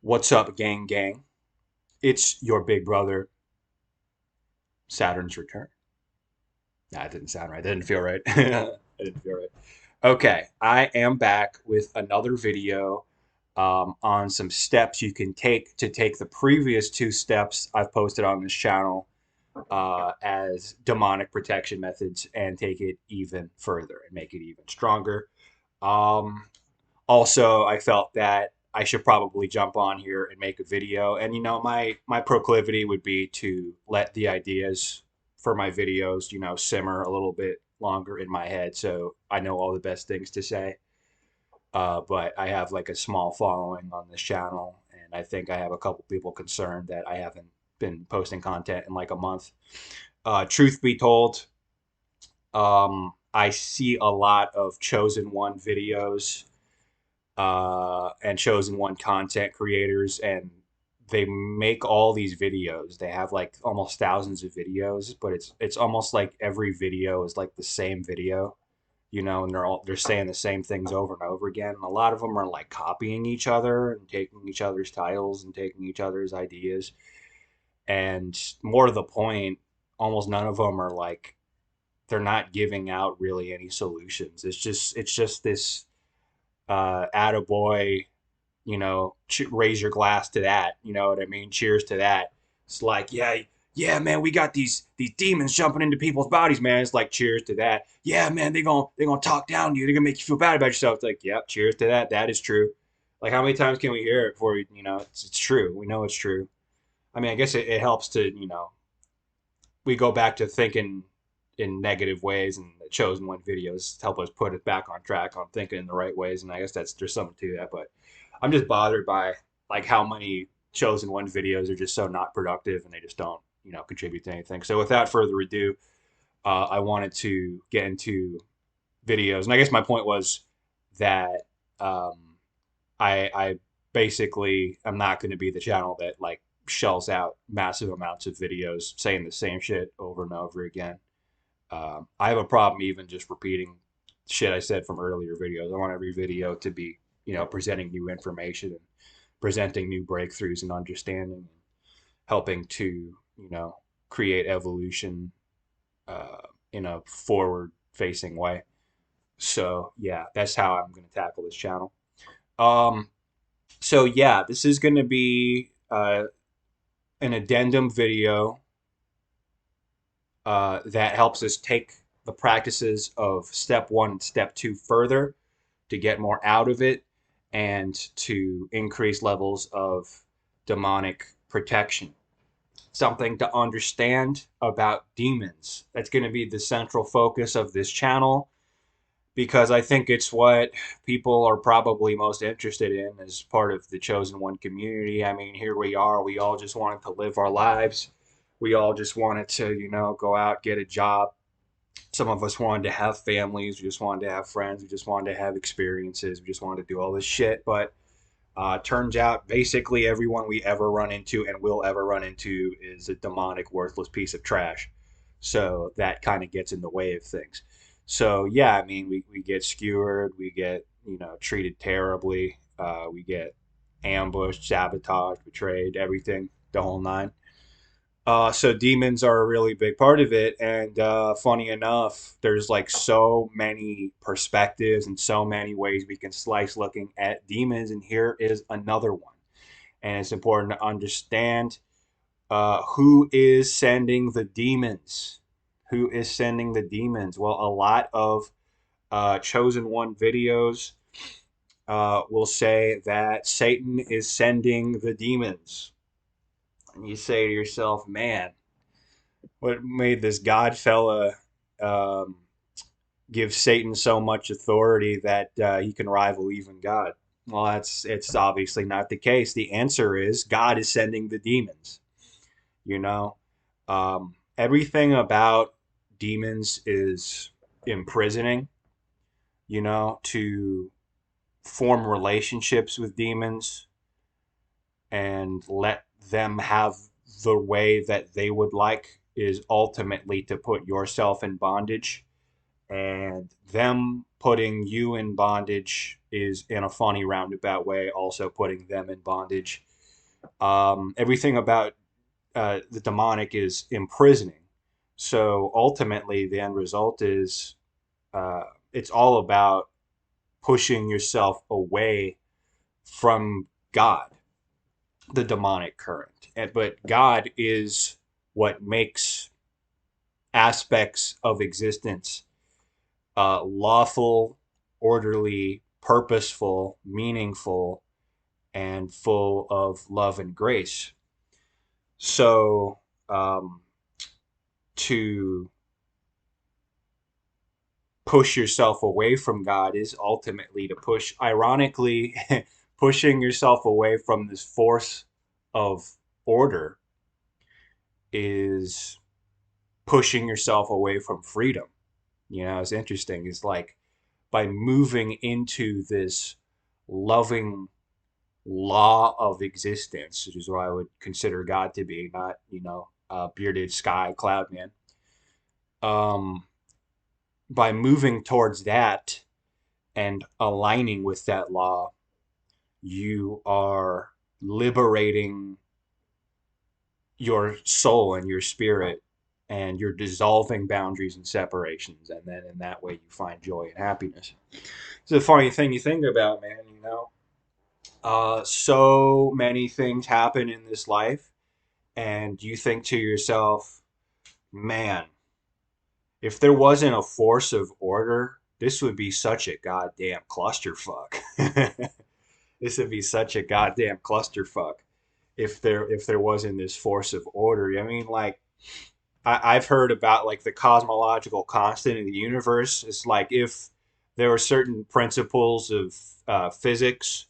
What's up, gang gang? It's your big brother, Saturn's return. Nah, it didn't sound right. It didn't feel right. It didn't feel right. Okay, I am back with another video on some steps you can take to take the previous two steps I've posted on this channel as demonic protection methods and take it even further and make it even stronger. Um, Also, I felt that I should probably jump on here and make a video. And my proclivity would be to let the ideas for my videos, simmer a little bit longer in my head, so I know all the best things to say. But I have like a small following on this channel, and I think I have a couple people concerned that I haven't been posting content in like a month. Truth be told, I see a lot of chosen one videos and chosen one content creators, and they make all these videos. They have like almost thousands of videos, but it's almost like every video is like the same video, and they're saying the same things over and over again. And a lot of them are like copying each other and taking each other's titles and taking each other's ideas. And more to the point, almost none of them are like they're not giving out really any solutions. It's just this attaboy, raise your glass to that. You know what I mean? Cheers to that. It's like, yeah, yeah, man, we got these demons jumping into people's bodies, man. It's like, cheers to that. Yeah, man, they're gonna talk down to you. They're gonna make you feel bad about yourself. It's like, yep, cheers to that. That is true. Like, how many times can we hear it before it's true? We know it's true. I mean, I guess it helps to we go back to thinking in negative ways, and the chosen one videos help us put it back on track on thinking in the right ways. And I guess there's something to that. But I'm just bothered by like how many chosen one videos are just so not productive, and they just don't contribute to anything. So without further ado, I wanted to get into videos, and I guess my point was that I basically am not going to be the channel that like shells out massive amounts of videos saying the same shit over and over again. I have a problem even just repeating shit I said from earlier videos. I want every video to be, presenting new information and presenting new breakthroughs and understanding, and helping to, create evolution in a forward-facing way. So yeah, that's how I'm going to tackle this channel. Um, so yeah, this is going to be an addendum video that helps us take the practices of step one and step two further to get more out of it and to increase levels of demonic protection. Something to understand about demons. That's going to be the central focus of this channel because I think it's what people are probably most interested in as part of the chosen one community. I mean, here we are. We all just wanted to live our lives. We all just wanted to, go out, get a job. Some of us wanted to have families. We just wanted to have friends. We just wanted to have experiences. We just wanted to do all this shit. But turns out basically everyone we ever run into and will ever run into is a demonic, worthless piece of trash. So that kind of gets in the way of things. So yeah, I mean, we get skewered, we get treated terribly, we get ambushed, sabotaged, betrayed, everything, the whole nine. So demons are a really big part of it, and funny enough, there's like so many perspectives and so many ways we can slice looking at demons, and here is another one. And it's important to understand who is sending the demons. Who is sending the demons? Well, a lot of chosen one videos will say that Satan is sending the demons. And you say to yourself, man, what made this God fella um, give Satan so much authority that he can rival even God? Well, it's obviously not the case. The answer is God is sending the demons. You know, everything about demons is imprisoning. To form relationships with demons and let them have the way that they would like is ultimately to put yourself in bondage and them putting you in bondage is, in a funny roundabout way, also putting them in bondage. Everything about the demonic is imprisoning. So ultimately, the end result is uh, it's all about pushing yourself away from God, the demonic current. But God is what makes aspects of existence lawful, orderly, purposeful, meaningful, and full of love and grace. So, um, to push yourself away from God is ultimately to push, ironically, pushing yourself away from this force of order is pushing yourself away from freedom. You know, it's interesting. It's like by moving into this loving law of existence, which is what I would consider God to be, not, bearded sky cloud man. Um, by moving towards that and aligning with that law, you are liberating your soul and your spirit, and you're dissolving boundaries and separations, and then in that way you find joy and happiness. It's a funny thing you think about, man. So many things happen in this life, and you think to yourself, man, if there wasn't a force of order, this would be such a goddamn clusterfuck. This would be such a goddamn clusterfuck if there wasn't this force of order. I mean, like, I've heard about like the cosmological constant in the universe. It's like if there were certain principles of physics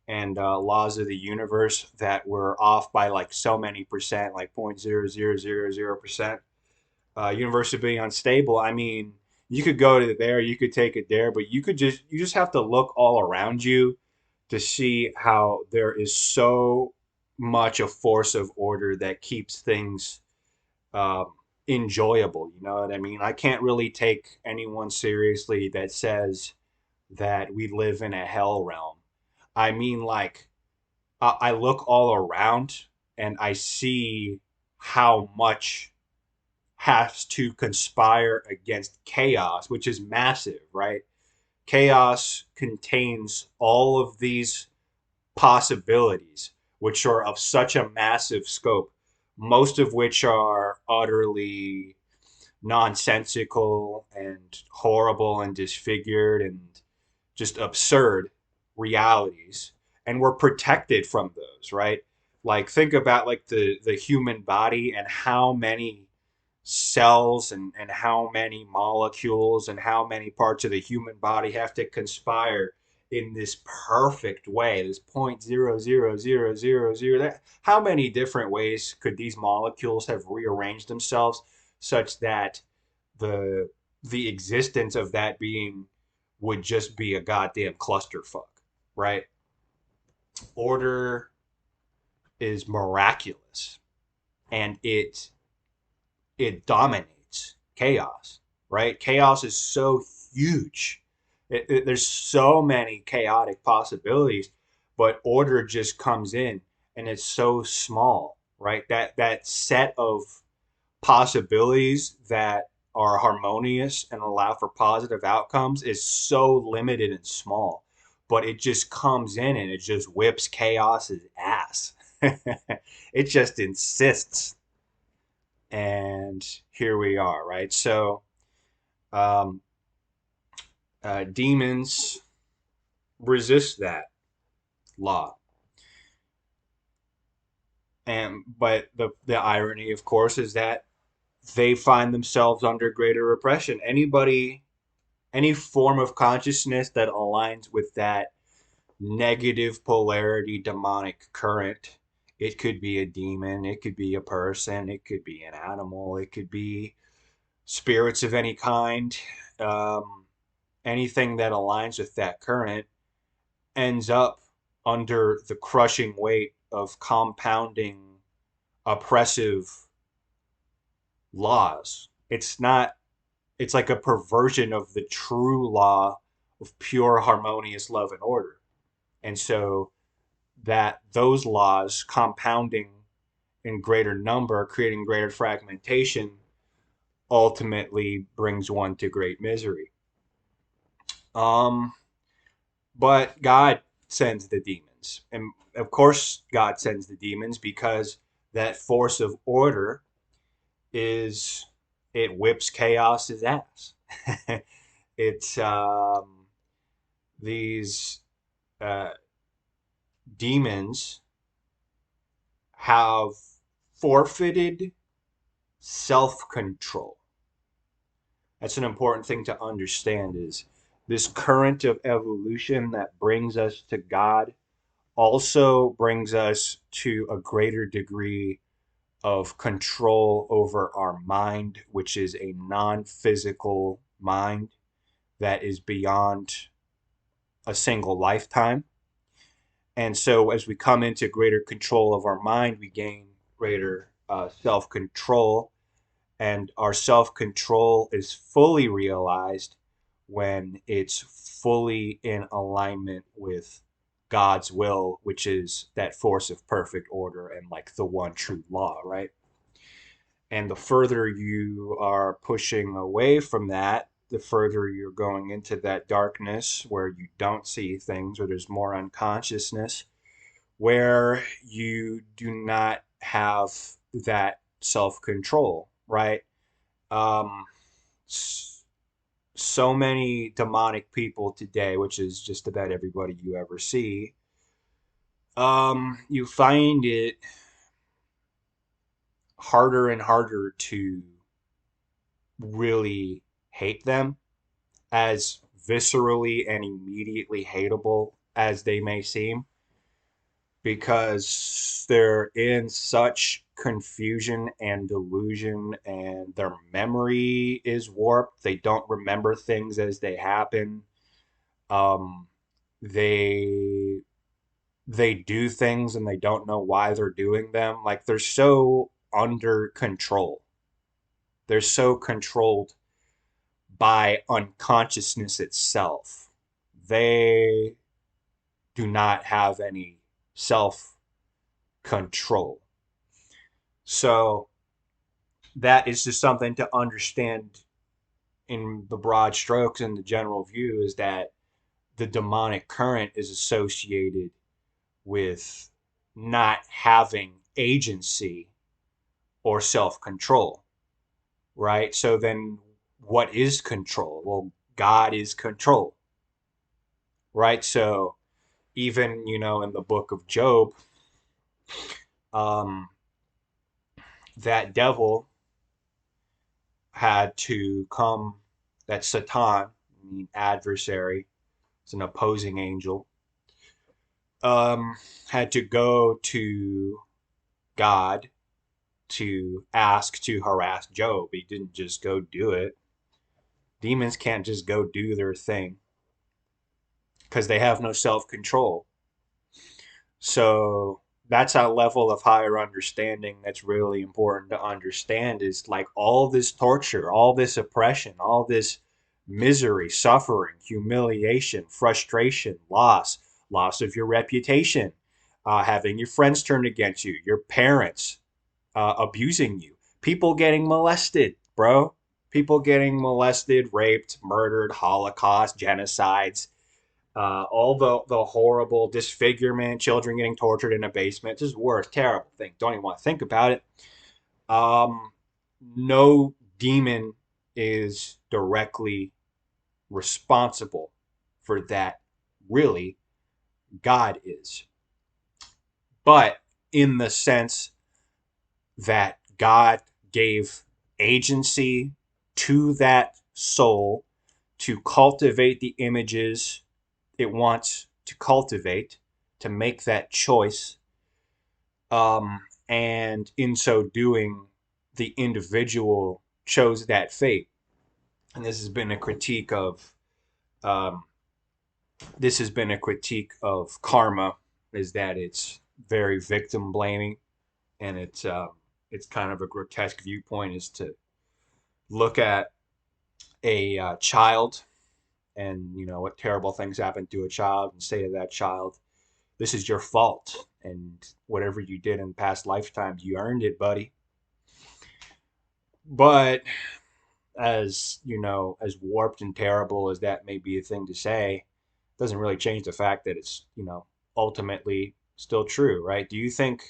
and laws of the universe that were off by like so many percent, like 0.0000%, universe would be unstable. I mean, you could go to there, you could take it there, but you just have to look all around you to see how there is so much a force of order that keeps things um, enjoyable. You know what I mean? I can't really take anyone seriously that says that we live in a hell realm. I mean, like, I look all around and I see how much has to conspire against chaos, which is massive, right? Chaos contains all of these possibilities, which are of such a massive scope, most of which are utterly nonsensical and horrible and disfigured and just absurd realities. And we're protected from those, right? Like, think about like the human body and how many cells and how many molecules and how many parts of the human body have to conspire in this perfect way, this 0.00000. How many different ways could these molecules have rearranged themselves such that the the existence of that being would just be a goddamn clusterfuck, right? Order is miraculous, and it dominates chaos, right? Chaos is so huge. There's so many chaotic possibilities, but order just comes in and it's so small, right? That set of possibilities that are harmonious and allow for positive outcomes is so limited and small, but it just comes in and it just whips chaos's ass. It just insists, and here we are, right? So, um, demons resist that law, and but the irony, of course, is that they find themselves under greater oppression. Any form of consciousness that aligns with that negative polarity demonic current, it could be a demon, it could be a person, it could be an animal, it could be spirits of any kind. Um, Anything that aligns with that current ends up under the crushing weight of compounding oppressive laws. It's not it's like a perversion of the true law of pure harmonious love and order. And so that those laws compounding in greater number, creating greater fragmentation, ultimately brings one to great misery. Um, but God sends the demons. And of course, God sends the demons because that force of order is, it whips chaos's ass. It's these uh, demons have forfeited self control. That's an important thing to understand, is this current of evolution that brings us to God also brings us to a greater degree of control over our mind, which is a non-physical mind that is beyond a single lifetime. And so as we come into greater control of our mind, we gain greater self-control. And our self-control is fully realized when it's fully in alignment with God's will, which is that force of perfect order and like the one true law, right? And the further you are pushing away from that, the further you're going into that darkness where you don't see things, or there's more unconsciousness, where you do not have that self control, right? Um, so many demonic people today, which is just about everybody you ever see, you find it harder and harder to really hate them, as viscerally and immediately hateable as they may seem, because they're in such confusion and delusion, and their memory is warped. They don't remember things as they happen. Um, they they do things and they don't know why they're doing them. Like, they're so under control. They're so controlled by unconsciousness itself. They do not have any self control. So that is just something to understand in the broad strokes, and the general view is that the demonic current is associated with not having agency or self control, right? So then what is control? Well, God is control, right? So even, in the book of Job, um, that devil had to come, that Satan, I mean adversary, it's an opposing angel, had to go to God to ask to harass Job. He didn't just go do it. Demons can't just go do their thing because they have no self control. So that's a level of higher understanding that's really important to understand, is like all this torture, all this oppression, all this misery, suffering, humiliation, frustration, loss of your reputation, having your friends turn against you, your parents abusing you, people getting molested, bro. People getting molested, raped, murdered, Holocaust, genocides, all the horrible disfigurement, children getting tortured in a basement, just worst, terrible thing. Don't even want to think about it. Um, no demon is directly responsible for that, really. God is. But in the sense that God gave agency to that soul to cultivate the images it wants to cultivate, to make that choice. And in so doing, the individual chose that fate. And um, this has been a critique of karma, is that it's very victim blaming, and it's kind of a grotesque viewpoint, is to look at a child, and you know what terrible things happen to a child, and say to that child, this is your fault, and whatever you did in past lifetimes, you earned it, buddy. But as you know, as warped and terrible as that may be a thing to say, doesn't really change the fact that it's, you know, ultimately still true, right? Do you think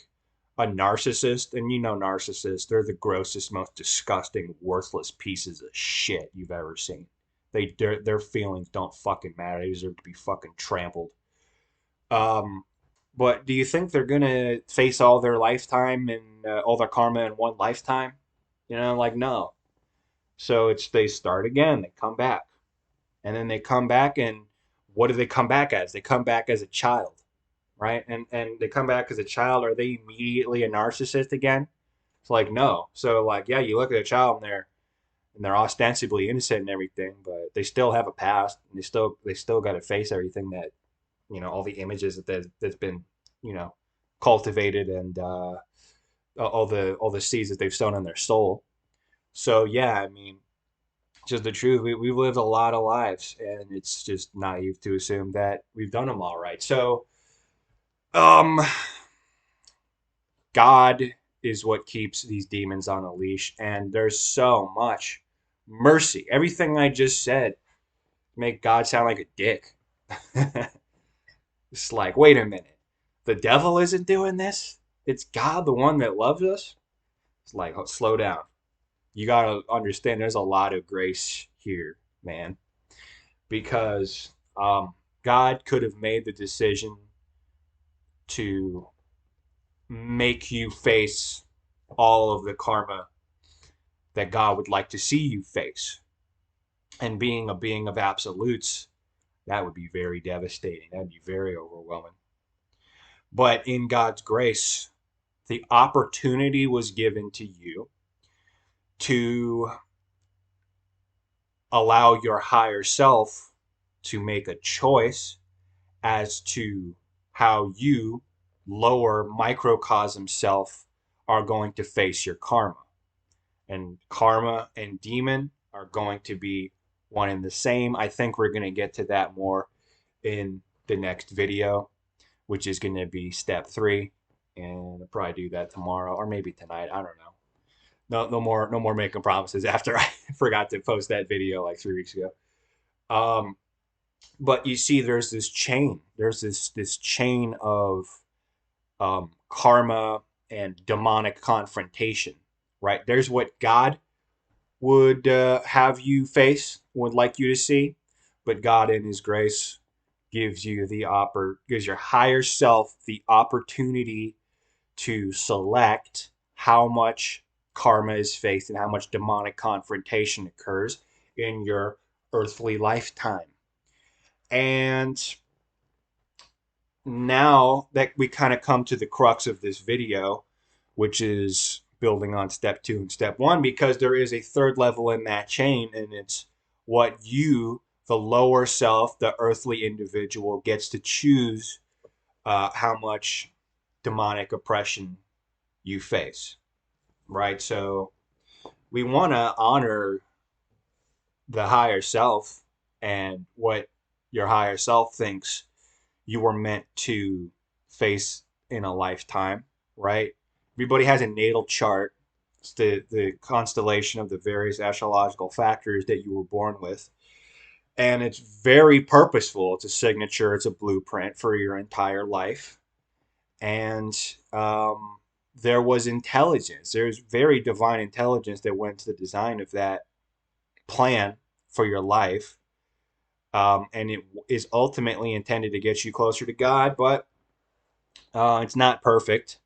a narcissist, and you know narcissists, they're the grossest, most disgusting, worthless pieces of shit you've ever seen. Their feelings don't fucking matter. They deserve to be fucking trampled. Um, but do you think they're gonna face all their lifetime and all their karma in one lifetime? You know, like no. So it's they start again. They come back, and then they come back, and what do they come back as? They come back as a child, right? And they come back as a child. Are they immediately a narcissist again? It's like no. So like yeah, you look at a child and they're ostensibly innocent and everything, but they still have a past, and they still got to face everything that you know all the images that's been you know cultivated and all the seeds that they've sown in their soul. So yeah, I mean, just the truth. We've lived a lot of lives, and it's just naive to assume that we've done them all right. So, um, God is what keeps these demons on a leash, and there's so much mercy. Everything I just said make God sound like a dick. It's like, wait a minute, the devil isn't doing this. It's God, the one that loves us. It's like, oh, slow down. You gotta understand, there's a lot of grace here, man, because God could have made the decision to make you face all of the karma that God would like to see you face. And being a being of absolutes, that would be very devastating. That'd be very overwhelming. But in God's grace, the opportunity was given to you to allow your higher self to make a choice as to how you, lower microcosm self, are going to face your karma. And karma and demon are going to be one and the same. I think we're going to get to that more in the next video, which is going to be step 3. And I'll probably do that tomorrow or maybe tonight. I don't know. No more making promises after I forgot to post that video like 3 weeks ago. But you see, there's this chain. There's this chain of karma and demonic confrontation, right? There's what God would have you face, would like you to see, but God in His grace gives your higher self the opportunity to select how much karma is faced and how much demonic confrontation occurs in your earthly lifetime. And now that we kind of come to the crux of this video, which is building on step 2 and step 1, because there is a third level in that chain, and it's what you, the lower self, the earthly individual, gets to choose how much demonic oppression you face, right? So we want to honor the higher self and what your higher self thinks you were meant to face in a lifetime, right? Everybody has a natal chart. It's the constellation of the various astrological factors that you were born with. And it's very purposeful. It's a signature, it's a blueprint for your entire life. And there was intelligence. There's very divine intelligence that went into the design of that plan for your life. And it is ultimately intended to get you closer to God, but it's not perfect.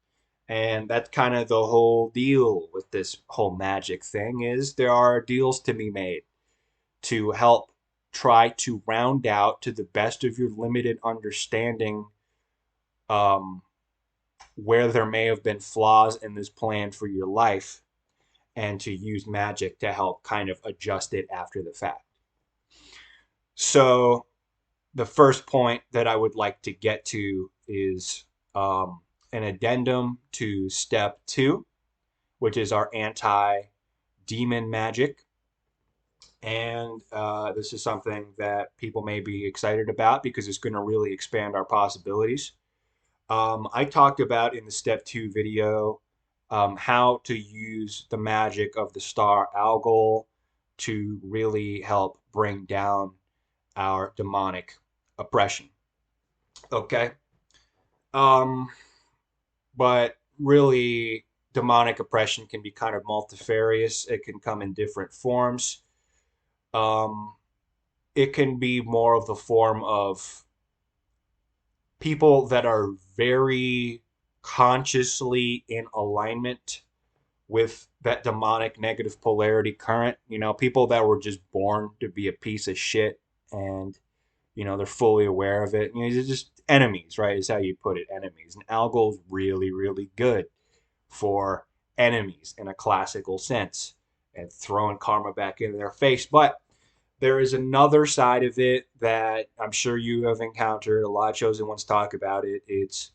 And that's kind of the whole deal with this whole magic thing is there are deals to be made to help try to round out to the best of your limited understanding where there may have been flaws in this plan for your life, and to use magic to help kind of adjust it after the fact. So the first point that I would like to get to is an addendum to step 2, which is our anti-demon magic. And this is something that people may be excited about because it's going to really expand our possibilities. I talked about in the step 2 video how to use the magic of the star algol to really help bring down our demonic oppression. Okay. Um, but really, demonic oppression can be kind of multifarious. It can come in different forms. Um, it can be more of the form of people that are very consciously in alignment with that demonic negative polarity current. You know, people that were just born to be a piece of shit and, you know, they're fully aware of it. You know, they're just enemies, right? Is how you put it, enemies. And Algol's really, really good for enemies in a classical sense and throwing karma back into their face. But there is another side of it that I'm sure you have encountered. A lot of chosen ones talk about it. It's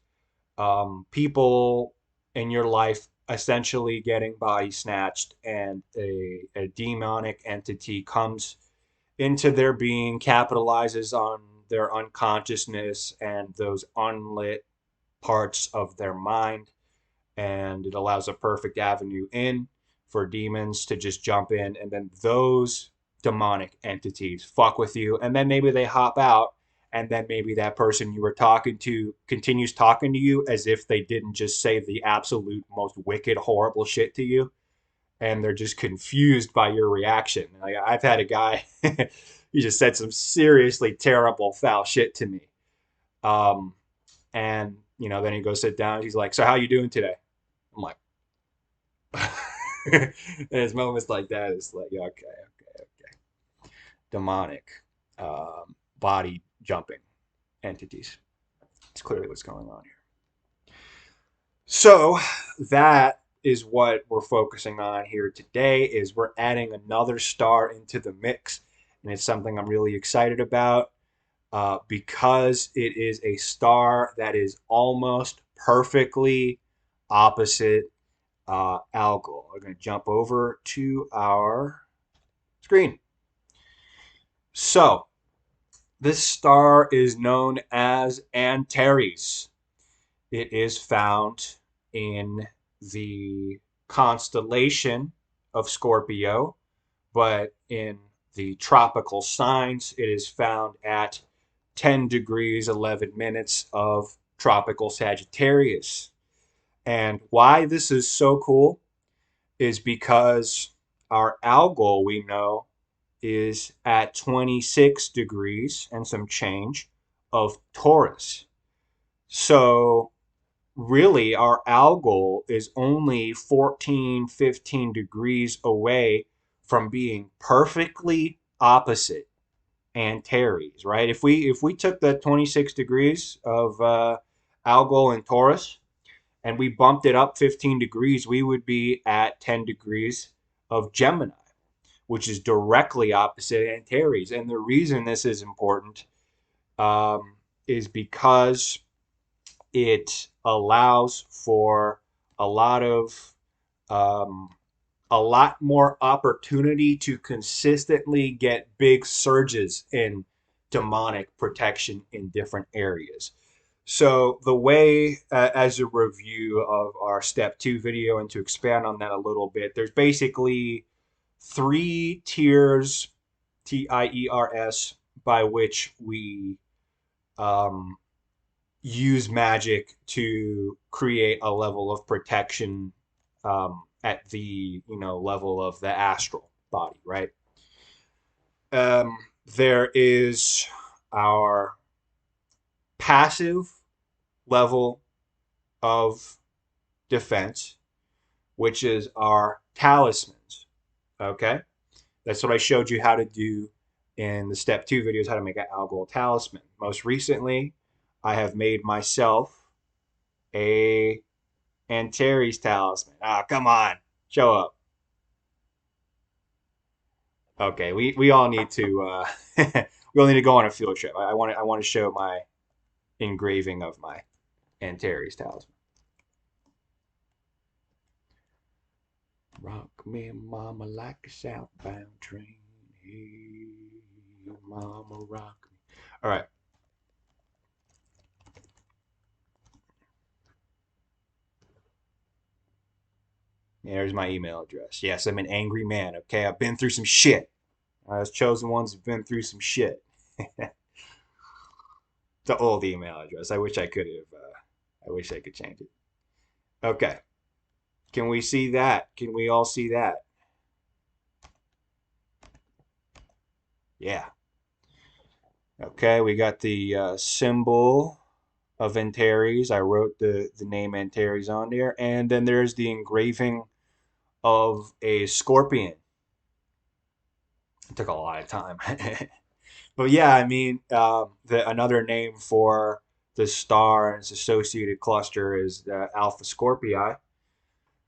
people in your life essentially getting body snatched, and a demonic entity comes into their being, capitalizes on their unconsciousness and those unlit parts of their mind, and it allows a perfect avenue in for demons to just jump in, and then those demonic entities fuck with you, and then maybe they hop out, and then maybe that person you were talking to continues talking to you as if they didn't just say the absolute most wicked horrible shit to you, and they're just confused by your reaction. Like, I've had a guy he just said some seriously terrible foul shit to me, and you know, then he goes sit down, he's like, so how you doing today? I'm like, and it's moments like that. It's like, okay, okay, okay. Demonic, body jumping entities. It's clearly what's going on here. So that is what we're focusing on here today. Is we're adding another star into the mix, and it's something I'm really excited about because it is a star that is almost perfectly opposite algol. I'm going to jump over to our screen. So, this star is known as Antares. It is found in the constellation of Scorpio, but in the tropical signs, it is found at 10 degrees 11 minutes of tropical Sagittarius. And why this is so cool is because our algol, we know, is at 26 degrees and some change of Taurus. So really, our algol is only 14, 15 degrees away from being perfectly opposite Antares, right? If we took the 26 degrees of algol and Taurus and we bumped it up 15 degrees, we would be at 10 degrees of Gemini, which is directly opposite Antares. And the reason this is important is because it allows for a lot of um, a lot more opportunity to consistently get big surges in demonic protection in different areas. So the way, as a review of our step 2 video, and to expand on that a little bit, there's basically 3 tiers, TIERS, by which we um, use magic to create a level of protection at the, you know, level of the astral body, right? Um, there is our passive level of defense, which is our talismans. Okay, that's what I showed you how to do in the step 2 videos, how to make an algol talisman. Most recently, I have made myself a Antares talisman. Ah, come on, show up. Okay, we all need to we all need to go on a field trip. I want to show my engraving of my Antares talisman. Rock me, mama, like a southbound train. Hey, mama rock me. All right. There's my email address. Yes, I'm an angry man. Okay, I've been through some shit. I was chosen ones who've been through some shit. The old email address. I wish I could have. I wish I could change it. Okay. Can we see that? Can we all see that? Yeah. Okay, we got the symbol of Antares. I wrote the name Antares on there. And then there's the engraving of a scorpion. It took a lot of time. But yeah, I mean, another name for the star and its associated cluster is Alpha Scorpii.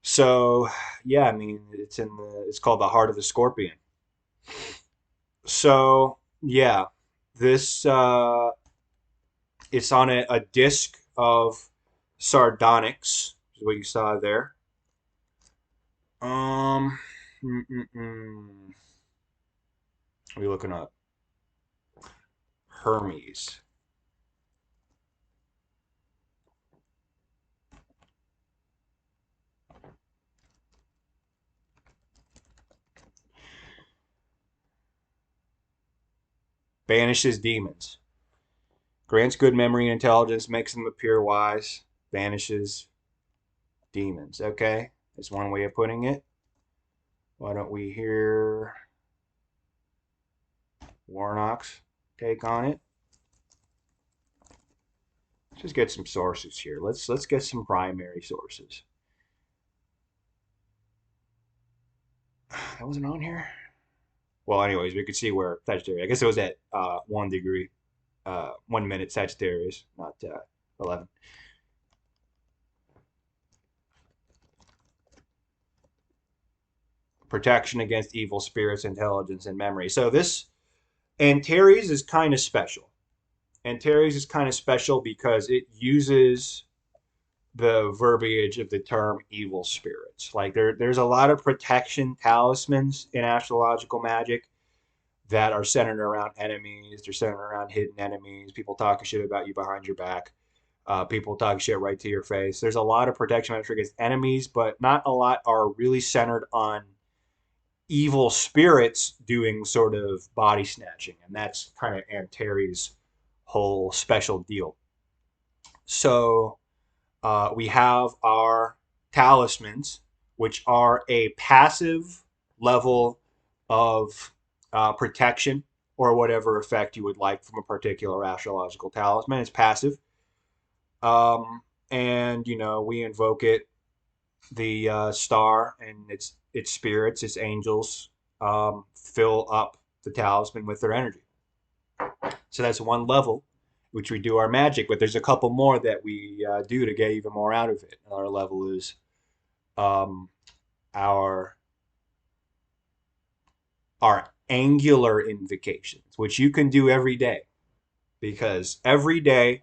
So yeah, I mean, it's called the heart of the scorpion. So yeah, this it's on a disc of Sardonyx, is what you saw there. Um, What are we looking up? Hermes. Banishes demons. Grants good memory and intelligence, makes them appear wise. Banishes demons. Okay, that's one way of putting it. Why don't we hear Warnock's take on it? Let's just get some sources here. Let's get some primary sources. That wasn't on here. Well, anyways, we could see where Sagittarius. I guess it was at 1 degree, 1 minute Sagittarius, not 11. Protection against evil spirits, intelligence, and memory. So this Antares is kind of special. Antares is kind of special because it uses the verbiage of the term evil spirits. Like there's a lot of protection talismans in astrological magic that are centered around enemies. They're centered around hidden enemies. People talking shit about you behind your back. People talking shit right to your face. There's a lot of protection measures against enemies, but not a lot are really centered on evil spirits doing sort of body snatching, and that's kind of Antares' whole special deal. So we have our talismans, which are a passive level of protection or whatever effect you would like from a particular astrological talisman. It's passive. And, we invoke it, the star and its spirits, its angels, fill up the talisman with their energy. So that's one level which we do our magic, but there's a couple more that we do to get even more out of it. Another level is um, our our angular invocations, which you can do every day, because every day,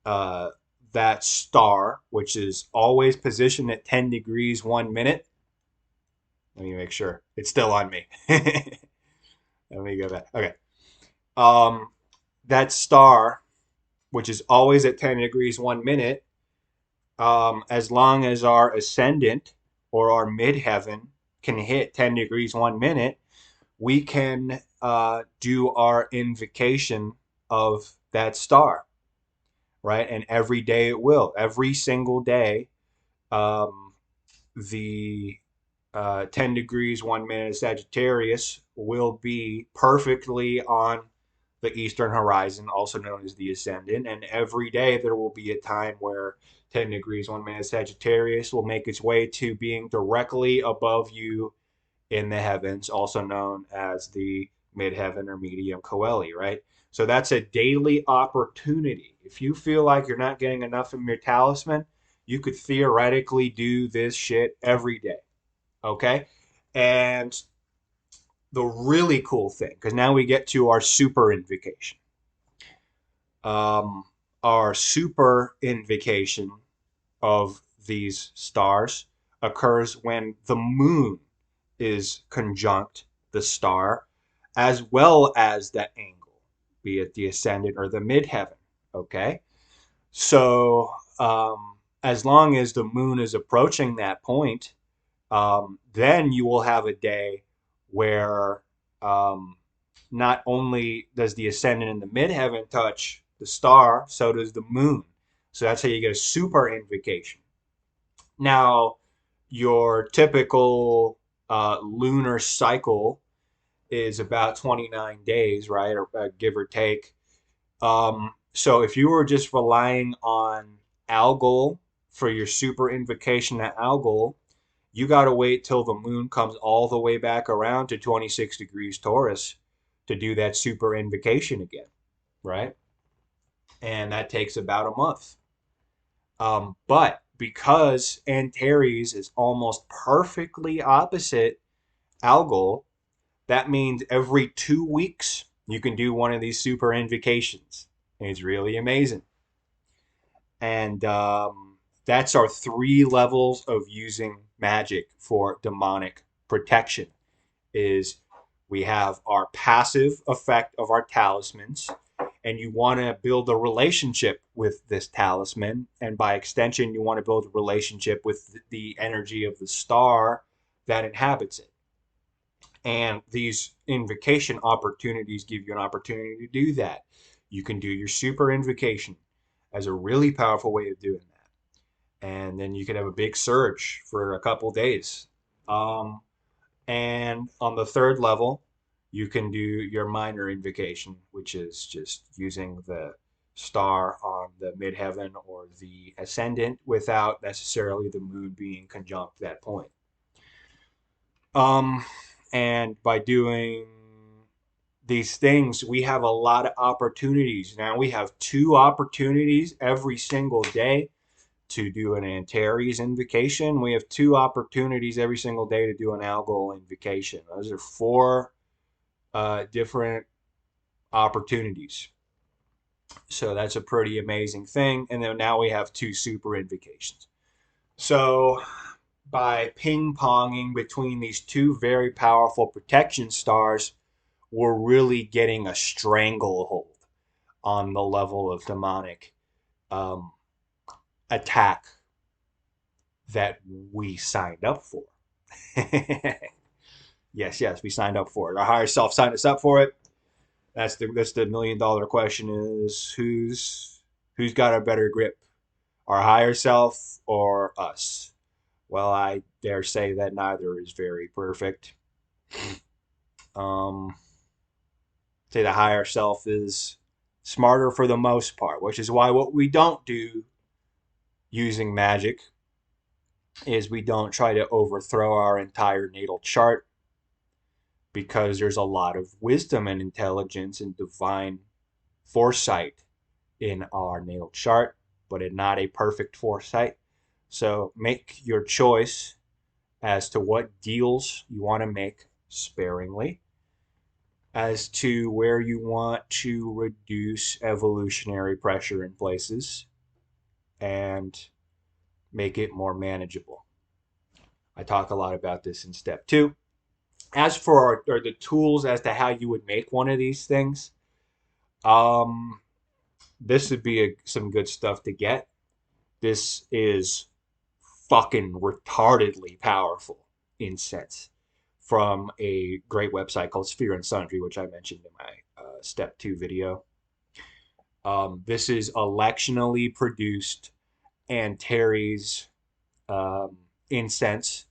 uh, that star, which is always positioned at 10 degrees 1 minute. Let me make sure it's still on me. Let me go back. Okay. Um, that star, which is always at 10 degrees 1 minute, as long as our ascendant or our midheaven can hit 10 degrees 1 minute, we can do our invocation of that star, right? And every day it will. Every single day, um, the 10 degrees 1 minute of Sagittarius will be perfectly on the eastern horizon, also known as the ascendant. And every day there will be a time where 10 degrees 1 minute Sagittarius will make its way to being directly above you in the heavens, also known as the midheaven or medium coeli, right? So that's a daily opportunity. If you feel like you're not getting enough from your talisman, you could theoretically do this shit every day. Okay? And the really cool thing, because now we get to our super invocation. Um, our super invocation of these stars occurs when the moon is conjunct the star, as well as that angle, be it the ascendant or the midheaven. Okay, so as long as the moon is approaching that point, then you will have a day where um, not only does the ascendant and the midheaven touch the star, so does the moon. So that's how you get a super invocation. Now, your typical lunar cycle is about 29 days, right? Or give or take. So if you were just relying on Algol for your super invocation at Algol, you got to wait till the moon comes all the way back around to 26 degrees Taurus to do that super invocation again, right? And that takes about a month. But because Antares is almost perfectly opposite Algol, that means every 2 weeks you can do one of these super invocations. And it's really amazing. And that's our 3 levels of using magic for demonic protection. Is we have our passive effect of our talismans, and you want to build a relationship with this talisman, and by extension you want to build a relationship with the energy of the star that inhabits it. And these invocation opportunities give you an opportunity to do that. You can do your super invocation as a really powerful way of doing that, and then you can have a big surge for a couple days. And on the 3rd level, you can do your minor invocation, which is just using the star on the midheaven or the ascendant without necessarily the moon being conjunct that point. Um, and by doing these things, we have a lot of opportunities. Now we have 2 opportunities every single day to do an Antares invocation. We have 2 opportunities every single day to do an Algol invocation. Those are 4 different opportunities. So that's a pretty amazing thing. And then now we have 2 super invocations. So by ping-ponging between these 2 very powerful protection stars, we're really getting a stranglehold on the level of demonic um, attack that we signed up for. Yes, we signed up for it. Our higher self signed us up for it. That's the $1,000,000 question: is who's got a better grip, our higher self or us? Well, I dare say that neither is very perfect. Um, say the higher self is smarter for the most part, which is why what we don't do using magic is we don't try to overthrow our entire natal chart, because there's a lot of wisdom and intelligence and divine foresight in our natal chart, but it's not a perfect foresight. So make your choice as to what deals you want to make sparingly, as to where you want to reduce evolutionary pressure in places and make it more manageable. I talk a lot about this in step 2. As for the tools as to how you would make one of these things, this would be some good stuff to get. This is fucking retardedly powerful incense from a great website called Sphere and Sundry, which I mentioned in my step 2 video. This is electionally produced Antares incense.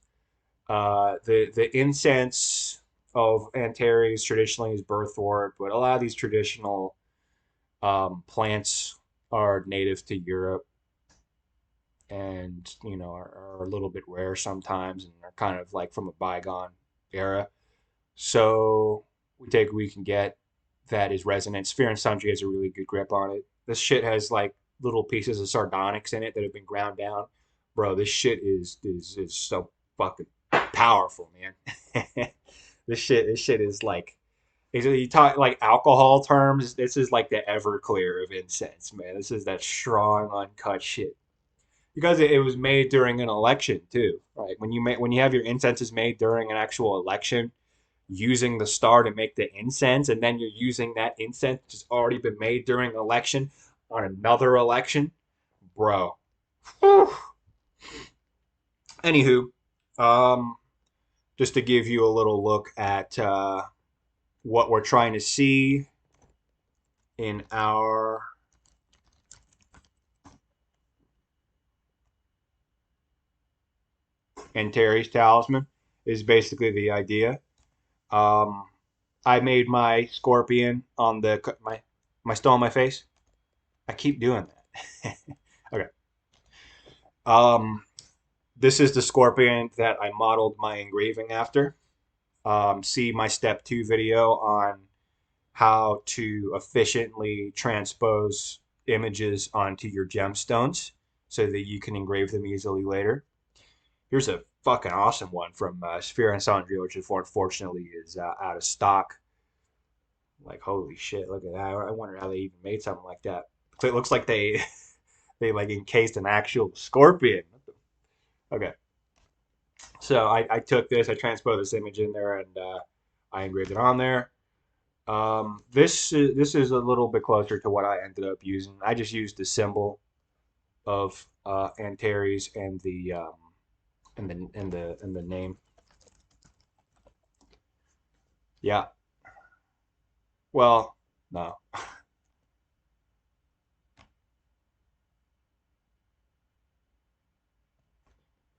The incense of Antares traditionally is birthwort, but a lot of these traditional plants are native to Europe, and are a little bit rare sometimes, and are kind of like from a bygone era. So we take what we can get that is resonant. Sphere and Sundry has a really good grip on it. This shit has like little pieces of Sardonyx in it that have been ground down. Bro, this shit is so fucking powerful, man. This shit is like, you talk like alcohol terms. This is like the Everclear of incense, man. This is that strong, uncut shit. Because it was made during an election too, right? When you have your incenses made during an actual election, using the star to make the incense, and then you're using that incense that's already been made during an election on another election, bro. Whew. Anywho, um, just to give you a little look at what we're trying to see in our Antares talisman is basically the idea. Um, I made my scorpion on the my still on my face. I keep doing that. Okay. Um, this is the scorpion that I modeled my engraving after. See my step 2 video on how to efficiently transpose images onto your gemstones so that you can engrave them easily later. Here's a fucking awesome one from Sphere and Sandria, which unfortunately is out of stock. Like, holy shit, look at that. I wonder how they even made something like that. So it looks like they they like encased an actual scorpion. Okay. So I took this, I transposed this image in there, and I engraved it on there. This is a little bit closer to what I ended up using. I just used the symbol of Antares and the name. Yeah. Well, no.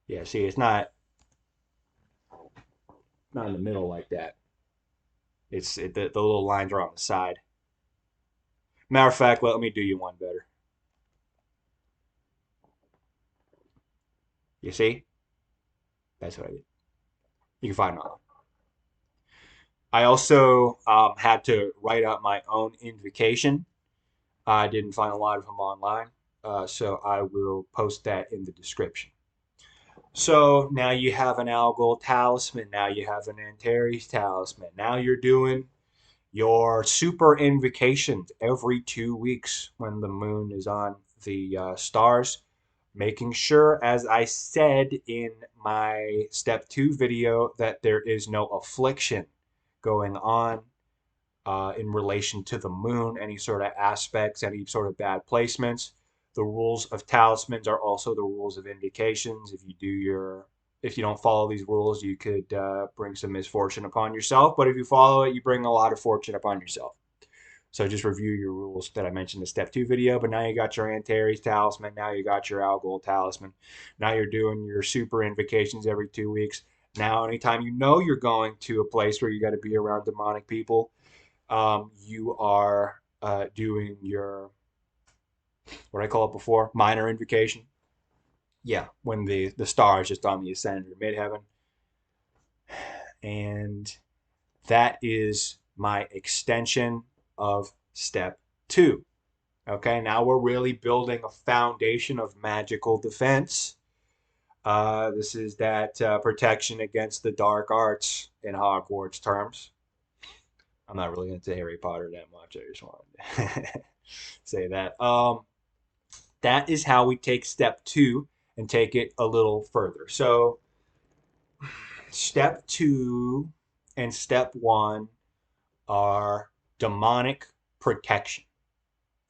Yeah. See, it's not in the middle like that. The little lines are on the side. Matter of fact, let me do you one better. You see? That's what I did. You can find it online. I also had to write out my own invocation. I didn't find a lot of them online, so I will post that in the description. So now you have an algal talisman. Now you have an Antares talisman. Now you're doing your super invocations every 2 weeks when the moon is on the stars, making sure, as I said in my step 2 video, that there is no affliction going on in relation to the moon, any sort of aspects, any sort of bad placements. The rules of talismans are also the rules of indications. If you don't follow these rules, you could bring some misfortune upon yourself. But if you follow it, you bring a lot of fortune upon yourself. So just review your rules that I mentioned in the step 2 video. But now you got your Antares talisman. Now you got your algal talisman. Now you're doing your super invocations every 2 weeks. Now, anytime you know you're going to a place where you got to be around demonic people, you are doing your, what I call it before, minor invocation. Yeah, when the star is just on the ascent or midheaven. And that is my extension of step 2. Okay, now we're really building a foundation of magical defense. This is that protection against the dark arts in Hogwarts terms. I'm not really into Harry Potter that much. I just wanted to say that. That is how we take step 2 and take it a little further. So, step 2 and step 1 are demonic protection.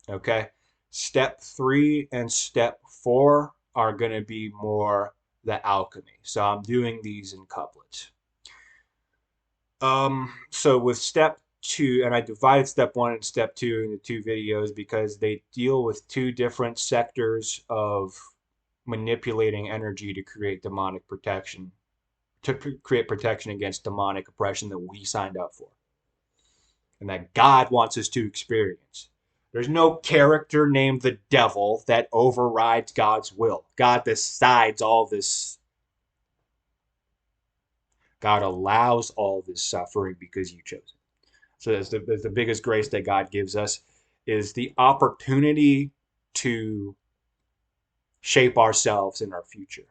Okay. Step 3 and step 4 are going to be more the alchemy. So, I'm doing these in couplets. So with step 2, and I divided step 1 and step 2 into 2 videos because they deal with 2 different sectors of manipulating energy to create demonic protection, to create protection against demonic oppression that we signed up for and that God wants us to experience. There's no character named the devil that overrides God's will. God decides all this. God allows all this suffering because you chose it. So that's the biggest grace that God gives us is the opportunity to shape ourselves in our future.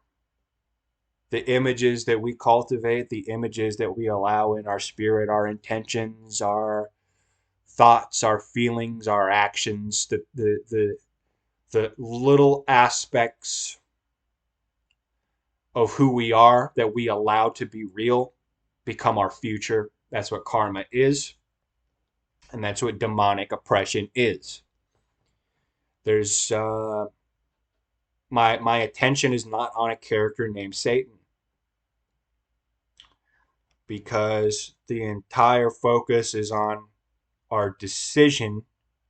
The images that we cultivate, the images that we allow in our spirit, our intentions, our thoughts, our feelings, our actions, the little aspects of who we are that we allow to be real become our future. That's what karma is, and that's what demonic oppression is. There's my attention is not on a character named Satan, because the entire focus is on our decision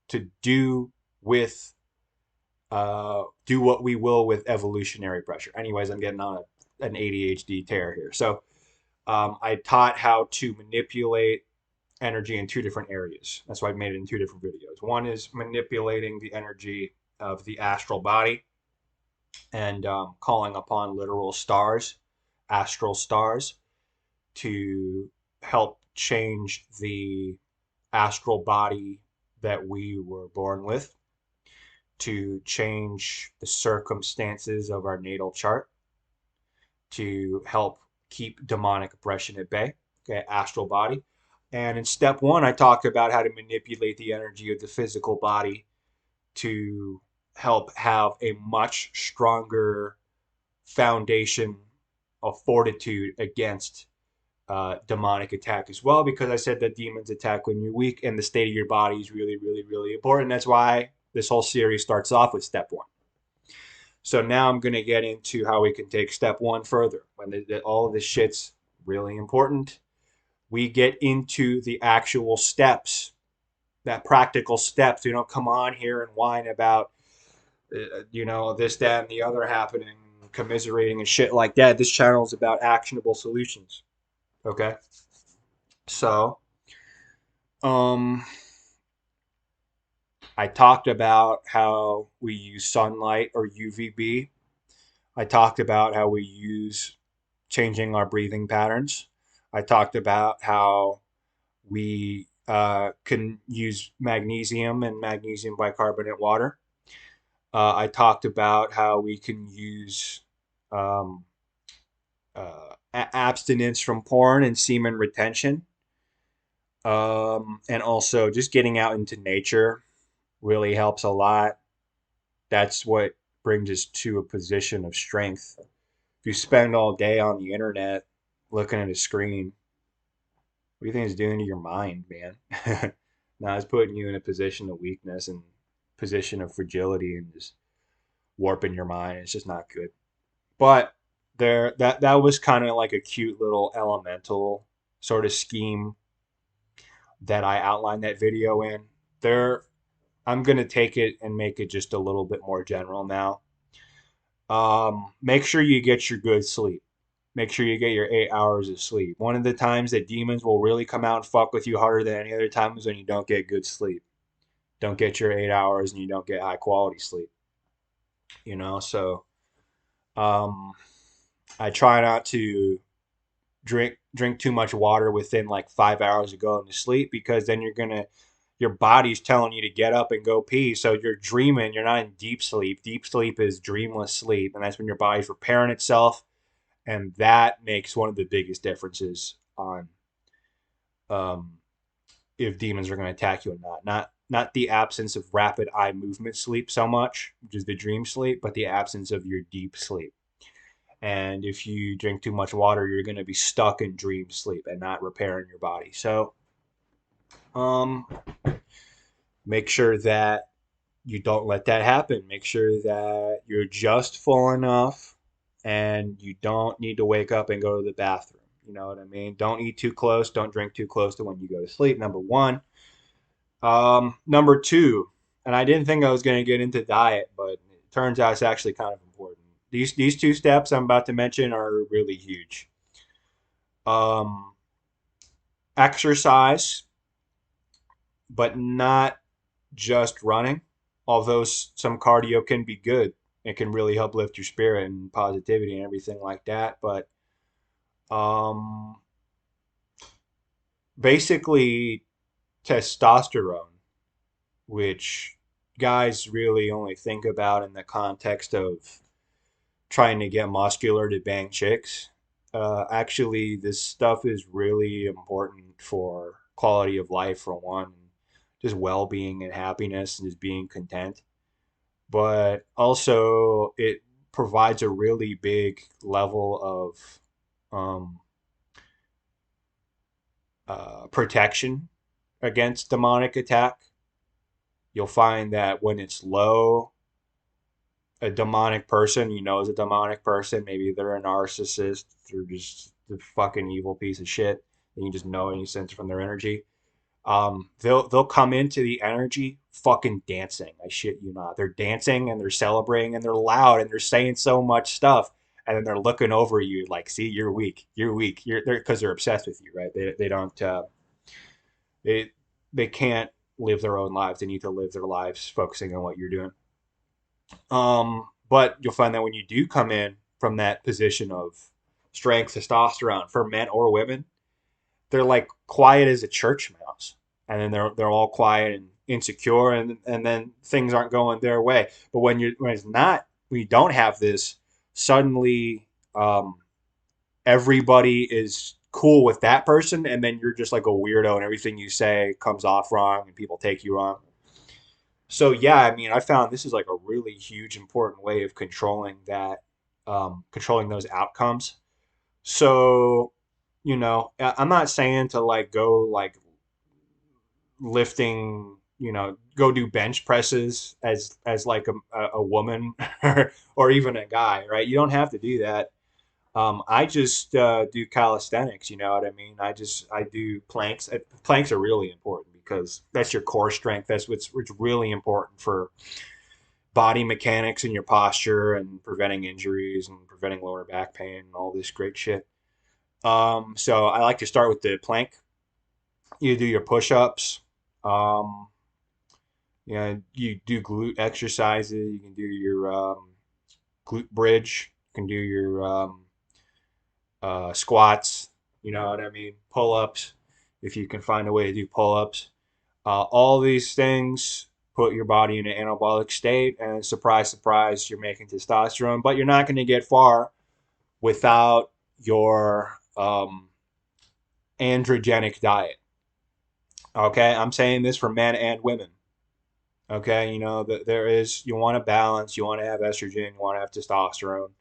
to with do what we will with evolutionary pressure. Anyways, I'm getting on an ADHD tear here. So I taught how to manipulate energy in two different areas. That's why I made it in two different videos. One is manipulating the energy of the astral body and calling upon literal stars, astral stars, to help change the astral body that we were born with, to change the circumstances of our natal chart, to help keep demonic oppression at bay, okay, astral body. And in step one, I talked about how to manipulate the energy of the physical body to help have a much stronger foundation of fortitude against demonic attack as well, because I said that demons attack when you're weak, and the state of your body is really, really, really important. That's why this whole series starts off with step one. So now I'm going to get into how we can take step one further. When all of this shit's really important, we get into the actual steps, that practical steps. We don't come on here and whine about, this, that, and the other happening, commiserating and shit like that. This channel is about actionable solutions. Okay? So, I talked about how we use sunlight or UVB. I talked about how we use changing our breathing patterns. I talked about how we can use magnesium and magnesium bicarbonate water. I talked about how we can use abstinence from porn and semen retention. And also just getting out into nature really helps a lot. That's what brings us to a position of strength. If you spend all day on the internet looking at a screen, what do you think it's doing to your mind, man? Now it's putting you in a position of weakness and position of fragility and just warping your mind. It's just not good. But that was kind of like a cute little elemental sort of scheme that I outlined that video in. I'm gonna take it and make it just a little bit more general now. Make sure you get your good sleep. Make sure you get your 8 hours of sleep. One of the times that demons will really come out and fuck with you harder than any other time is when you don't get good sleep. Don't get your 8 hours and you don't get high quality sleep. So I try not to drink too much water within like 5 hours of going to sleep, because then your body's telling you to get up and go pee. So you're dreaming. You're not in deep sleep. Deep sleep is dreamless sleep, and that's when your body's repairing itself. And that makes one of the biggest differences on if demons are going to attack you or not. Not the absence of rapid eye movement sleep so much, which is the dream sleep, but the absence of your deep sleep. And if you drink too much water, you're going to be stuck in dream sleep and not repairing your body. So, make sure that you don't let that happen. Make sure that you're just full enough and you don't need to wake up and go to the bathroom. You know what I mean? Don't eat too close. Don't drink too close to when you go to sleep. Number one. Number two, and I didn't think I was going to get into diet, but it turns out it's actually kind of important. These two steps I'm about to mention are really huge. Exercise, but not just running. Although some cardio can be good, it can really help lift your spirit and positivity and everything like that. But um, basically, testosterone, which guys really only think about in the context of trying to get muscular to bang chicks. Actually, this stuff is really important for quality of life, for one, just well being and happiness and just being content. But also, it provides a really big level of protection against demonic attack. You'll find that when it's low, a demonic person, is a demonic person. Maybe they're a narcissist or just a fucking evil piece of shit. And you just know and you sense from their energy. They'll come into the energy fucking dancing. I shit you not. They're dancing and they're celebrating and they're loud and they're saying so much stuff. And then they're looking over you like, see, you're weak. You're weak. Because they're obsessed with you, right? They don't they they can't live their own lives. They need to live their lives focusing on what you're doing. But you'll find that when you do come in from that position of strength, testosterone for men or women, they're like quiet as a church mouse, and then they're all quiet and insecure, and then things aren't going their way. But when you don't have this, suddenly everybody is cool with that person, and then you're just like a weirdo, and everything you say comes off wrong, and people take you wrong. So yeah, I mean, I found this is like a really huge, important way of controlling controlling those outcomes. So, I'm not saying to like go like lifting, go do bench presses as like a woman or even a guy, right? You don't have to do that. I just do calisthenics. You know what I mean? I do planks. Planks are really important because that's your core strength. That's what's really important for body mechanics and your posture and preventing injuries and preventing lower back pain and all this great shit. So I like to start with the plank. You do your push-ups. Um, you do glute exercises. You can do your glute bridge. You can do your squats. You know what I mean? Pull-ups, if you can find a way to do pull-ups. All these things put your body in an anabolic state, and surprise, surprise, you're making testosterone. But you're not going to get far without your androgenic diet. Okay, I'm saying this for men and women. Okay, that you want to balance, you want to have estrogen, you want to have testosterone.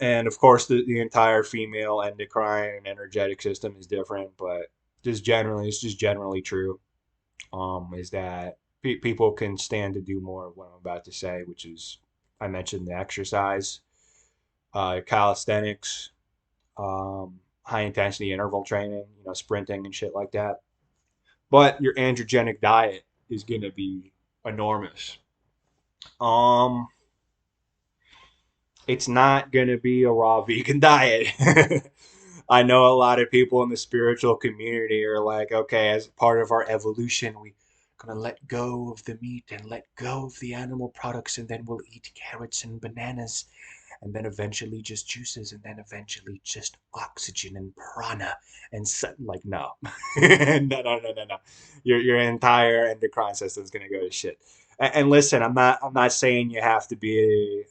And of course, the entire female endocrine and energetic system is different, but it's just generally true. Is that people can stand to do more of what I'm about to say, which is I mentioned the exercise, calisthenics, high intensity interval training, sprinting and shit like that. But your androgenic diet is going to be enormous. Um, it's not going to be a raw vegan diet. I know a lot of people in the spiritual community are like, okay, as part of our evolution, we gonna let go of the meat and let go of the animal products, and then we'll eat carrots and bananas, and then eventually just juices, and then eventually just oxygen and prana, and like no, no. Your entire endocrine system is gonna go to shit. And listen, I'm not saying you have to be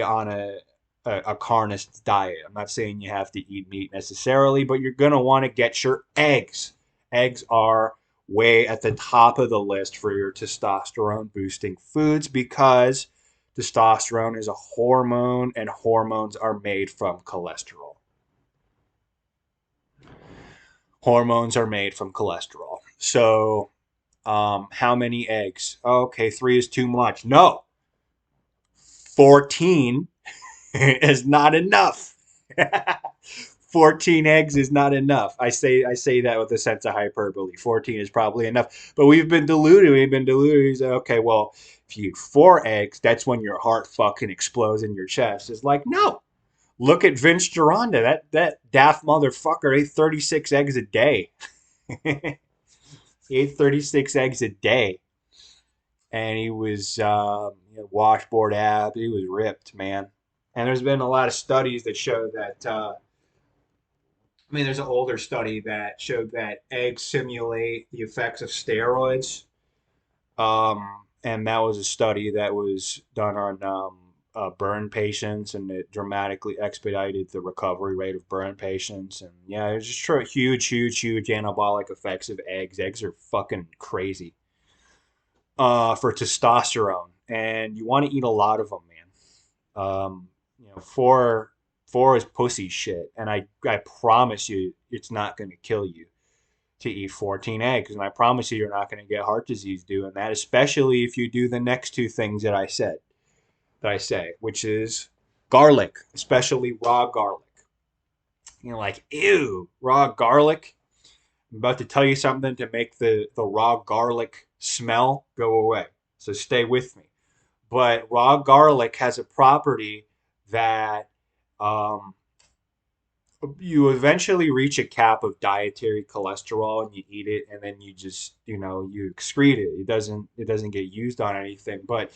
on a carnist diet. I'm not saying you have to eat meat necessarily, but you're going to want to get your eggs. Eggs are way at the top of the list for your testosterone boosting foods because testosterone is a hormone and hormones are made from cholesterol. Hormones are made from cholesterol. So, how many eggs? Okay, 3 is too much. No, 14 is not enough. 14 eggs is not enough. I say that with a sense of hyperbole. 14 is probably enough. But we've been deluded. We say, okay, well, if you eat 4 eggs, that's when your heart fucking explodes in your chest. It's like, no. Look at Vince Gironda. That daft motherfucker ate 36 eggs a day. He ate 36 eggs a day. And he was washboard abs. He was ripped, man. And there's been a lot of studies that show that. There's an older study that showed that eggs simulate the effects of steroids, and that was a study that was done on burn patients, and it dramatically expedited the recovery rate of burn patients. And yeah, it's just true, huge, huge, huge anabolic effects of eggs. Eggs are fucking crazy. For testosterone. and you want to eat a lot of them, man. Four is pussy shit, and I promise you, it's not going to kill you to eat 14 eggs, and I promise you, you're not going to get heart disease doing that, especially if you do the next two things that I say, which is garlic, especially raw garlic. Like, ew, raw garlic. I'm about to tell you something to make the raw garlic smell go away. So stay with me. But raw garlic has a property that um, you eventually reach a cap of dietary cholesterol and you eat it and then you just, you excrete it. It doesn't get used on anything. But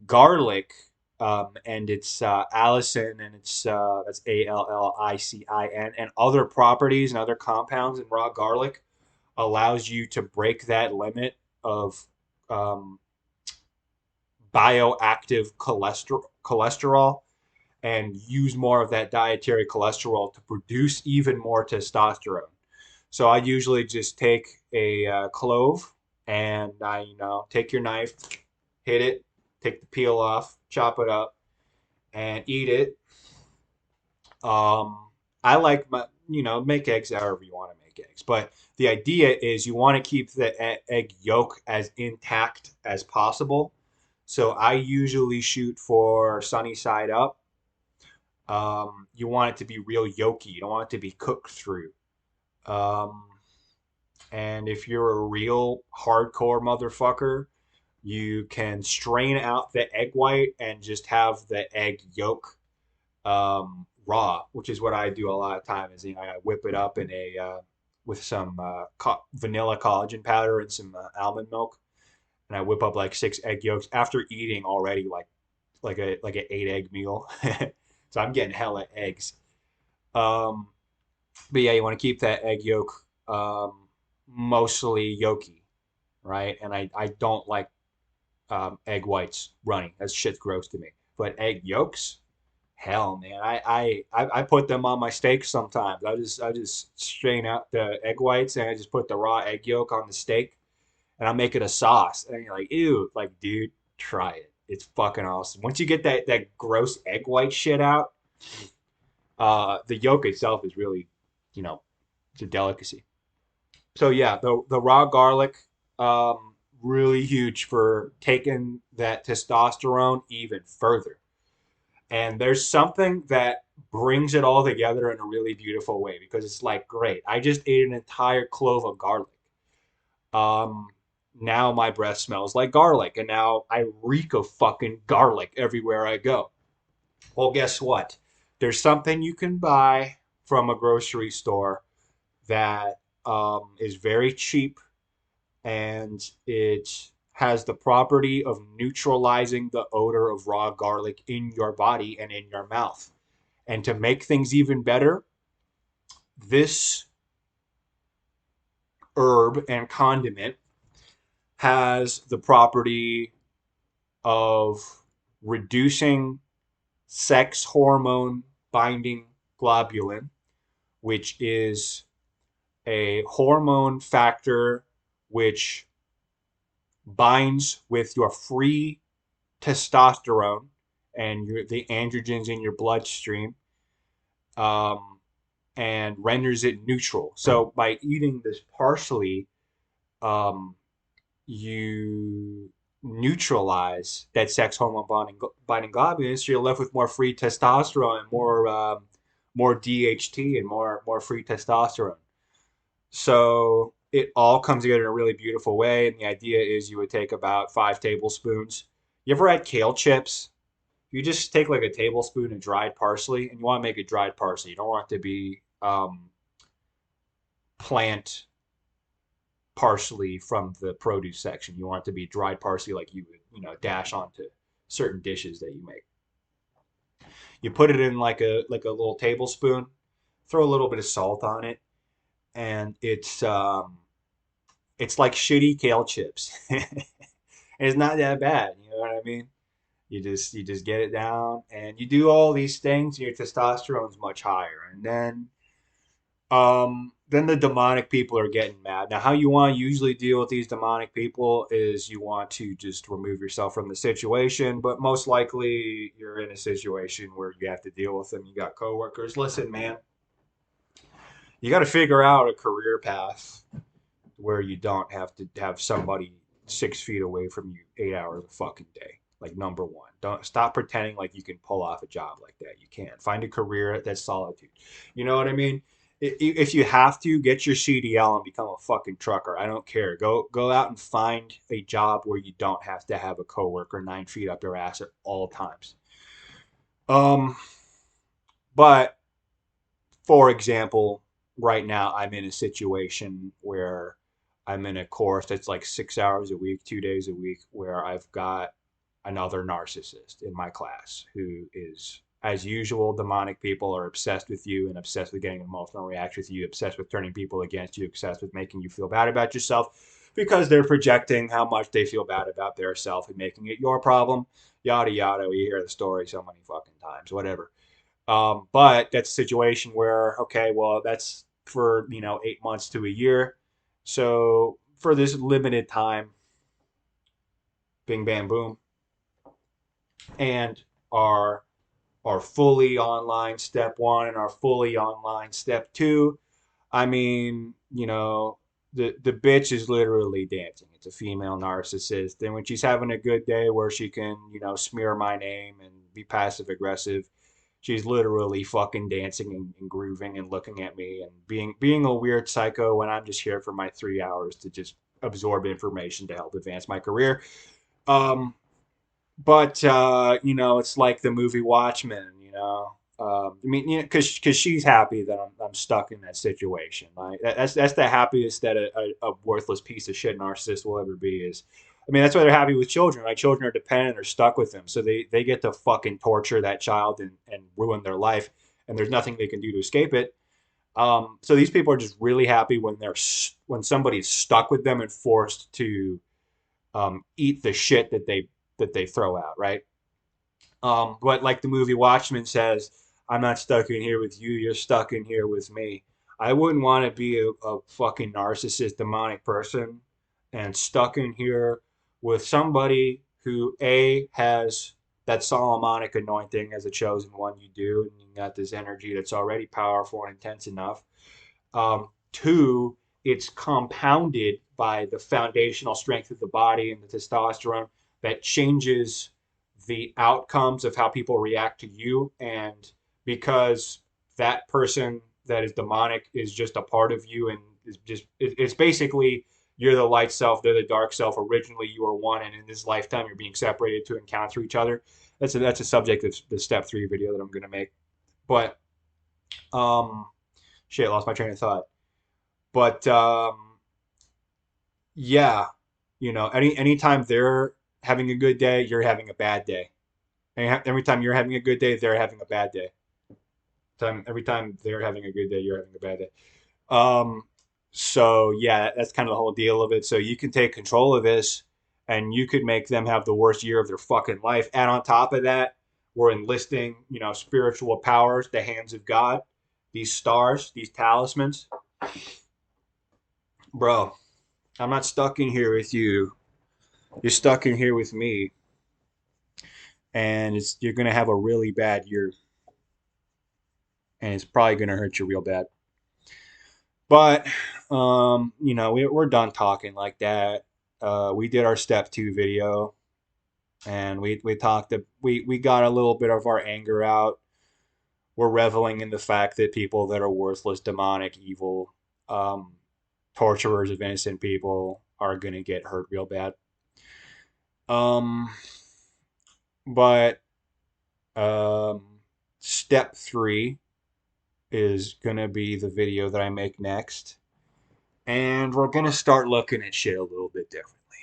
garlic, and it's allicin, and it's that's ALLICIN, and other properties and other compounds in raw garlic allows you to break that limit of um, bioactive cholesterol and use more of that dietary cholesterol to produce even more testosterone. So I usually just take a clove, and I, take your knife, hit it, take the peel off, chop it up, and eat it. I like make eggs however you want to make eggs, but the idea is you want to keep the egg yolk as intact as possible. So I usually shoot for sunny side up. You want it to be real yolky. You don't want it to be cooked through. Um, and if you're a real hardcore motherfucker, you can strain out the egg white and just have the egg yolk raw, which is what I do a lot of time. Is I whip it up in a with some vanilla collagen powder and some almond milk, and I whip up like 6 egg yolks after eating already like an 8 egg meal. So I'm getting hella eggs. Um, but yeah, you want to keep that egg yolk mostly yolky, right? And I don't like egg whites running. That shit's gross to me. But egg yolks, hell, man, I put them on my steak sometimes. I just strain out the egg whites and I just put the raw egg yolk on the steak and I make it a sauce. And you're like, ew, like, dude, try it. It's fucking awesome. Once you get that gross egg white shit out, the yolk itself is really, you know, it's a delicacy. So yeah, the raw garlic, really huge for taking that testosterone even further. And there's something that brings it all together in a really beautiful way because it's like, great, I just ate an entire clove of garlic. Um, Now my breath smells like garlic, and now I reek of fucking garlic everywhere I go. Well, guess what? There's something you can buy from a grocery store that is very cheap, and it has the property of neutralizing the odor of raw garlic in your body and in your mouth. And to make things even better, this herb and condiment has the property of reducing sex hormone binding globulin, which is a hormone factor which binds with your free testosterone and the androgens in your bloodstream, um, and renders it neutral. So by eating this parsley, um, you neutralize that sex hormone binding globulin, so you're left with more free testosterone and more DHT and more free testosterone. So it all comes together in a really beautiful way. And the idea is you would take about 5 tablespoons. You ever had kale chips? You just take like a tablespoon of dried parsley, and you want to make it dried parsley. You don't want it to be plant parsley from the produce section. You want it to be dried parsley like you would, dash onto certain dishes that you make. You put it in like a little tablespoon, throw a little bit of salt on it, and it's like shitty kale chips. It's not that bad, you know what I mean? You just get it down and you do all these things, and your testosterone's much higher. And then then the demonic people are getting mad. Now, how you want to usually deal with these demonic people is you want to just remove yourself from the situation, but most likely you're in a situation where you have to deal with them. You got coworkers. Listen, man, you got to figure out a career path where you don't have to have somebody 6 feet away from you 8 hours a fucking day. Like number one, don't stop pretending like you can pull off a job like that. You can't find a career that's solitude. You know what I mean? If you have to, get your CDL and become a fucking trucker. I don't care. Go out and find a job where you don't have to have a coworker 9 feet up your ass at all times. Um, but for example, right now I'm in a situation where I'm in a course that's like 6 hours a week, 2 days a week, where I've got another narcissist in my class who is, as usual, demonic people are obsessed with you and obsessed with getting an emotional reaction with you, obsessed with turning people against you, obsessed with making you feel bad about yourself because they're projecting how much they feel bad about their self and making it your problem. Yada yada. We hear the story so many fucking times, whatever. But that's a situation where, okay, well, that's for, 8 months to a year. So for this limited time, bing, bam, boom, and our our fully online step one and our fully online step two. I mean, the bitch is literally dancing. It's a female narcissist, and when she's having a good day where she can, smear my name and be passive aggressive, she's literally fucking dancing and grooving and looking at me and being a weird psycho when I'm just here for my 3 hours to just absorb information to help advance my career. Um, but it's like the movie Watchmen. I mean, because she's happy that I'm stuck in that situation. Like that's the happiest that a worthless piece of shit narcissist will ever be. Is, I mean, that's why they're happy with children. Like children are dependent, they're stuck with them, so they get to fucking torture that child and ruin their life, and there's nothing they can do to escape it. So these people are just really happy when when somebody's stuck with them and forced to eat the shit that they throw out, right? But like the movie Watchmen says, I'm not stuck in here with you. You're stuck in here with me. I wouldn't want to be a fucking narcissist, demonic person and stuck in here with somebody who has that Solomonic anointing as a chosen one. You do, and you got this energy that's already powerful and intense enough. Two, it's compounded by the foundational strength of the body and the testosterone that changes the outcomes of how people react to you. And because that person that is demonic is just a part of you and is just, it's basically you're the light self, they're the dark self. Originally, you were one, and in this lifetime, you're being separated to encounter each other. That's a subject of the step 3 video that I'm going to make. But, shit, lost my train of thought. But yeah, anytime they're having a good day, you're having a bad day. And every time you're having a good day, they're having a bad day. Every time they're having a good day, you're having a bad day. Um, so yeah, that's kind of the whole deal of it. So you can take control of this, and you could make them have the worst year of their fucking life. And on top of that, we're enlisting, spiritual powers, the hands of God, these stars, these talismans. Bro, I'm not stuck in here with you. You're stuck in here with me, and you're gonna have a really bad year, and it's probably gonna hurt you real bad. But we're done talking like that. We did our step 2 video, and we talked. We got a little bit of our anger out. We're reveling in the fact that people that are worthless, demonic, evil, um, torturers of innocent people are gonna get hurt real bad. Um, but step 3 is gonna be the video that I make next, and we're gonna start looking at shit a little bit differently,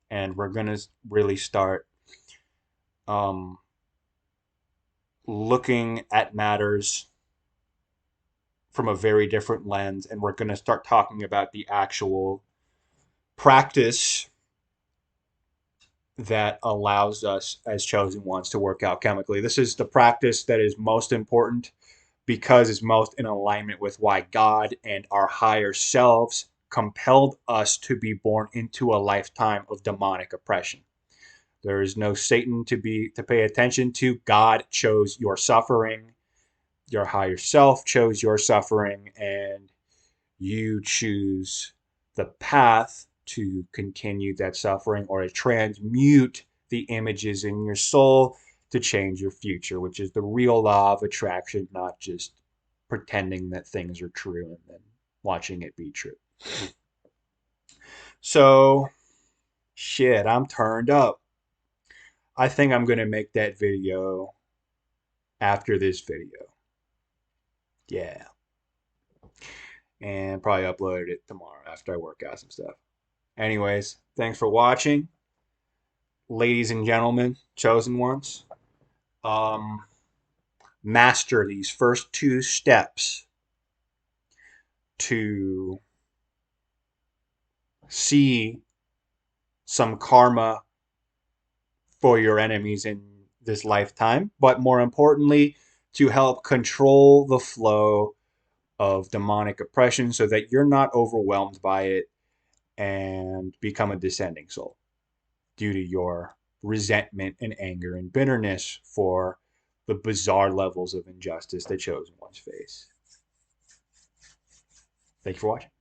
and we're gonna really start um, looking at matters from a very different lens, and we're gonna start talking about the actual practice that allows us as chosen ones to work out chemically. This is the practice that is most important because it's most in alignment with why God and our higher selves compelled us to be born into a lifetime of demonic oppression. There is no Satan to pay attention to. God chose your suffering. Your higher self chose your suffering, and you choose the path to continue that suffering or to transmute the images in your soul to change your future, which is the real law of attraction, not just pretending that things are true and then watching it be true. So, shit, I'm turned up. I think I'm going to make that video after this video. Yeah. And probably upload it tomorrow after I work out some stuff. Anyways, thanks for watching. Ladies and gentlemen, chosen ones. Master these first 2 steps to see some karma for your enemies in this lifetime, but more importantly, to help control the flow of demonic oppression so that you're not overwhelmed by it and become a descending soul due to your resentment and anger and bitterness for the bizarre levels of injustice that chosen ones face. Thank you for watching.